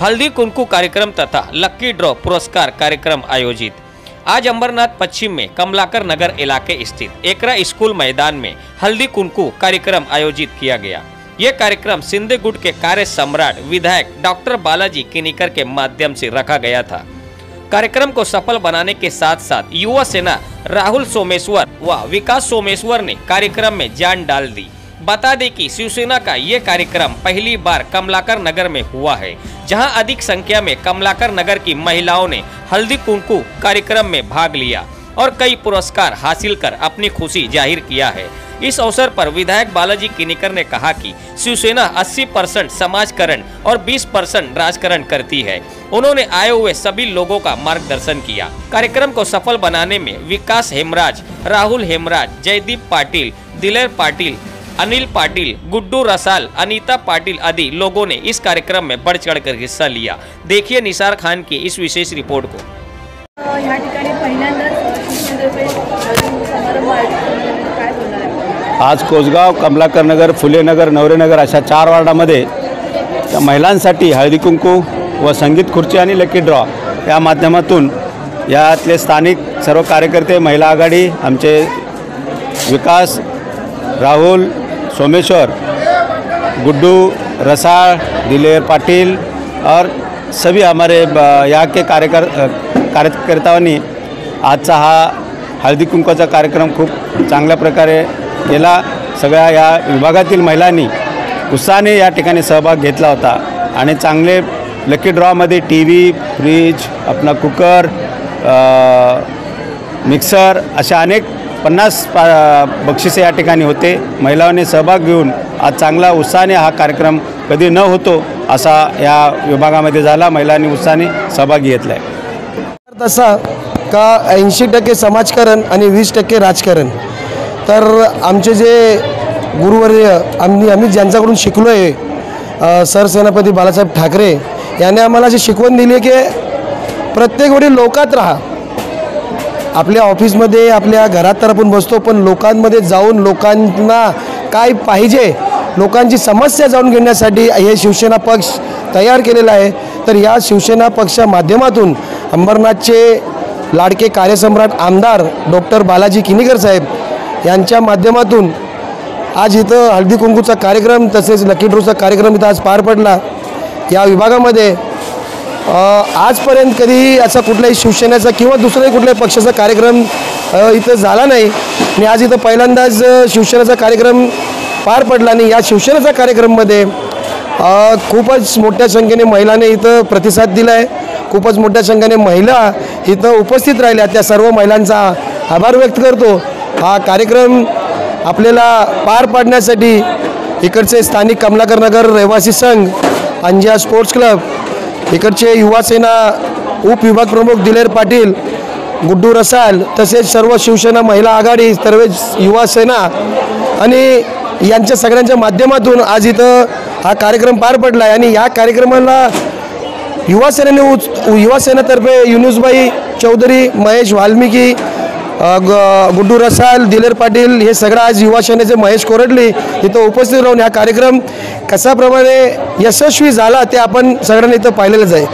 हल्दी कुंकू कार्यक्रम तथा लक्की ड्रॉ पुरस्कार कार्यक्रम आयोजित। आज अंबरनाथ पश्चिम में कमलाकर नगर इलाके स्थित एकरा स्कूल मैदान में हल्दी कुंकू कार्यक्रम आयोजित किया गया। यह कार्यक्रम सिंधे गुट के कार्य सम्राट विधायक डॉक्टर बालाजी किनीकर के माध्यम से रखा गया था। कार्यक्रम को सफल बनाने के साथ साथ युवा सेना राहुल सोमेश्वर व विकास सोमेश्वर ने कार्यक्रम में जान डाल दी। बता दें कि शिवसेना का ये कार्यक्रम पहली बार कमलाकर नगर में हुआ है, जहां अधिक संख्या में कमलाकर नगर की महिलाओं ने हल्दी कुंकू कार्यक्रम में भाग लिया और कई पुरस्कार हासिल कर अपनी खुशी जाहिर किया है। इस अवसर पर विधायक बालाजी किनीकर ने कहा कि शिवसेना 80% समाजकरण और 20% राजकरण करती है। उन्होंने आए हुए सभी लोगों का मार्गदर्शन किया। कार्यक्रम को सफल बनाने में विकास हेमराज, राहुल हेमराज, जयदीप पाटिल, दिलेर पाटिल, अनिल पाटिल, गुड्डू रसाल, अनीता पाटिल आदि लोगों ने इस कार्यक्रम में बढ़ चढ़कर हिस्सा लिया। देखिए निसार खान की इस विशेष रिपोर्ट को। आज कोसगाव, कमलाकर नगर, फुले नगर, नवरे नगर अशा 4 वार्डामध्ये महिलांसाठी हळदी कुंकू व संगीत खुर्ची आणि लकी ड्रॉ या माध्यमातून यातले स्थानिक सर्व कार्यकर्ते, महिला आघाडी, आमचे विकास, राहुल सोमेश्वर, गुड्डू रसाल, दिलेर पाटिल और सभी हमारे यहाँ के कार्यकर्ताओं ने आजचा हा हळदी कुंकूचा कार्यक्रम खूप चांगल्या प्रकारे केला। सगळ्या या विभागातील महिलांनी उत्साहाने या ठिकाणी सहभाग घेतला होता आणि चांगले लकी ड्रॉमध्ये टीव्ही, फ्रीज, अपना कुकर, मिक्सर अशा अनेक 50 बक्षिसे या ठिकाणी होते। महिलांनी सहभाग घेऊन आज चांगला उत्साहाने हा कार्यक्रम कधी न होतो असा या विभागामध्ये झाला। महिलांनी उत्साहाने सहभाग घेतला आहे। तसा का 80% समाजकारण आणि 20% राजकारण। तर आमचे जे गुरुवर्य आम्ही ज्यांच्याकडून शिकलो आहे, सरसेनापती बाळासाहेब ठाकरे यांनी आम्हाला जी शिकवण दिली आहे की प्रत्येक वेळी लोकात राहा। आपल्या ऑफिसमध्ये, आपल्या घरात तर आपण बसतो, पण लोकांमध्ये जाऊन लोकांना काय पाहिजे, लोकांची समस्या जाणून घेण्यासाठी हे शिवसेना पक्ष तयार केलेला आहे। तर या शिवसेना पक्षा माध्यमातून अंबरनाथचे लाडके कार्यसम्राट आमदार डॉक्टर बालाजी किनीकर साहेब यांच्या माध्यमातून आज इथं हळदी कुंकूचा कार्यक्रम तसेच लकी ड्रॉचा कार्यक्रम इथं आज पार पडला। या विभागामध्ये आजपर्यंत कधीही असा कुठलाही शिवसेनेचा किंवा दुसऱ्याही कुठल्याही पक्षाचा कार्यक्रम इथं झाला नाही आणि आज इथं पहिल्यांदाच शिवसेनेचा कार्यक्रम पार पडला आणि या शिवसेनेचा कार्यक्रममध्ये खूपच मोठ्या संख्येने महिलांनी इथं प्रतिसाद दिला आहे। खूपच मोठ्या संख्येने महिला इथं उपस्थित राहिल्या, त्या सर्व महिलांचा आभार व्यक्त करतो। हा कार्यक्रम आपल्याला पार पाडण्यासाठी इकडचे स्थानिक कमलाकर नगर रहिवासी संघ, अंजिया स्पोर्ट्स क्लब, इकडचे युवा सेना उपविभाग प्रमुख दिलेर पाटिल, गुड्डू रसाल, तसेच सर्व शिवसेना महिला आघाडी, सर्व युवा सेना आणि यांच्या सगळ्यांच्या माध्यमातून आज इथं हा कार्यक्रम पार पडला आहे। आणि या कार्यक्रमाला युवा सेनेतर्फे युनुसबाई चौधरी, महेश वाल्मिकी, गुड्डू रसाल, दिलेर पाटिल हे सगळं आज युवा सेनेचे महेश कोरडली इथं उपस्थित राहून हा कार्यक्रम कशाप्रमाणे यशस्वी झाला ते आपण सगळ्यांनी इथं पाहिलेलंच आहे।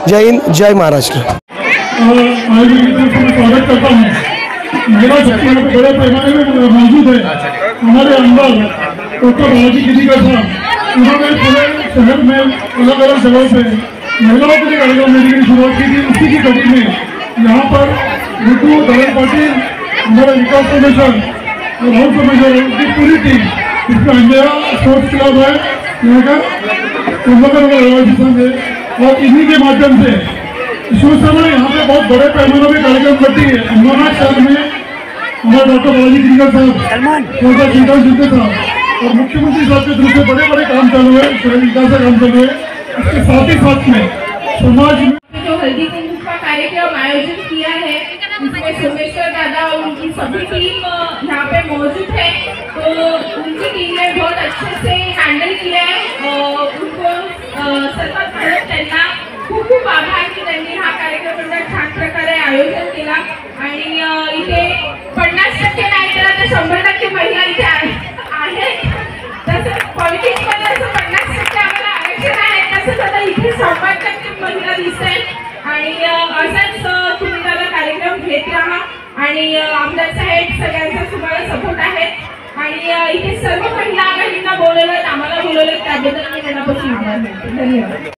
जय हिंद, जय महाराष्ट्र। स्वागत करता हूँ। मेरा बड़े पैमाने में मौजूद है हमारे आमदार डॉक्टर बालाजी किनीकर साहब। उन्होंने पूरे शहर में अलग अलग जगहों पे महिलाओं के लिए कार्यक्रम लेने की शुरुआत की थी। उसी की कड़ी में यहाँ पर गुड्डू, दिलेर पाटिल, हमारे विकास सोमेश्वर, राहुल सोमेश्वर की पूरी टीम, इसमें अंजिया स्पोर्ट्स क्लब है, यहाँ का कमलाकर रहिवासी संघ है और इन्हीं के माध्यम से शिवसेना यहाँ पे बहुत बड़े पैमाने में कार्यक्रम करती है। अंबरनाथ शहर में हमारे डॉक्टर बालाजी किनीकर साहब, सिंधे साहब और मुख्यमंत्री साहब के तरफ से बड़े बड़े काम चालू है, शहर विकास का काम चालू है। इसके साथ ही साथ में समाज में जो हल्दी कुंकू का कार्यक्रम आयोजित किया है, इसमें सोमेश्वर दादा और उनकी सभी टीम यहाँ पे मौजूद है। तो उनकी टीम ने बहुत अच्छे से हैंडल किया है। उनको सर्वात प्रथम त्यांना खूप खूप आभार की त्यांनी हा कार्यक्रम एवढ्या छान प्रकारे आयोजन केला आणि इथे 50% नाही तर आता 100% महिला इथे आहेत। तसं पॉलिटिक्स मध्ये असं 50% आम्हाला आरक्षण आहे, तसंच आता इथे 100% महिला दिसत आहेत आणि असाच तुम्ही त्याला कार्यक्रम घेत राहा आणि आमदार साहेब सगळ्यांचा तुम्हाला सपोर्ट आहे आणि इथे सर्व महिला आघाडींना बोलवलं, आम्हाला बोलवलं, त्याबद्दल मी मनापासून आभार मानते. धन्यवाद.